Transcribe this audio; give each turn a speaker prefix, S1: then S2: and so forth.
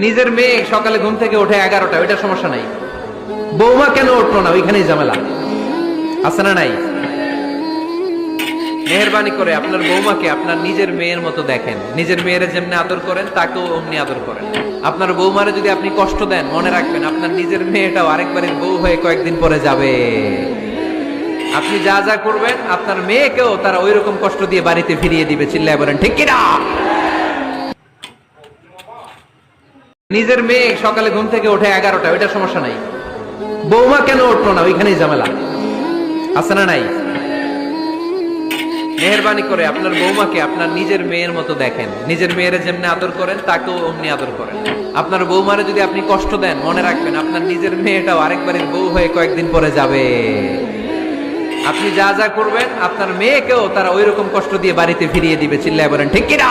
S1: নিজের মেয়ে সকালে ঘুম থেকে ওঠে 11টা, ওইটা সমস্যা নাই। বৌমা কেন উঠলো না, ওইখানেই ঝামেলা আছে না নাই? মেহেরবানি করে আপনার বৌমাকে আপনার নিজের মেয়ের মতো দেখেন। নিজের মেয়ের যেমনি আদর করেন তাকেও অমনি আদর করেন। আপনার বৌমারে যদি আপনি কষ্ট দেন, মনে রাখবেন আপনার নিজের মেয়েটাও আরেকবারের বউ হয়ে কয়েকদিন পরে যাবে। আপনি যা যা করবেন আপনার মেয়েকেও তারা ওই রকম কষ্ট দিয়ে বাড়িতে ফিরিয়ে দিবে। চিল্লায় বলেন ঠিক কিনা? নিজের মেয়ে সকালে ঘুম থেকে ওঠে 11টা, ওইটা সমস্যা নাই। বৌমা কেন উঠলো না, ওইখানেই ঝামেলা আছে না নাই? মেহেরবানি করে আপনার বৌমাকে আপনার নিজের মেয়ের মতো দেখেন। নিজের মেয়ের যেমনি আদর করেন তাকেও অমনি আদর করেন। আপনার বৌমারে যদি আপনি কষ্ট দেন, মনে রাখবেন আপনার নিজের মেয়েটাও আরেকবারের বউ হয়ে কয়েকদিন পরে যাবে। আপনি যা যা করবেন আপনার মেয়েকেও তারা ওই রকম কষ্ট দিয়ে বাড়িতে ফিরিয়ে দিবে। চিল্লায় বলেন ঠিক কিনা?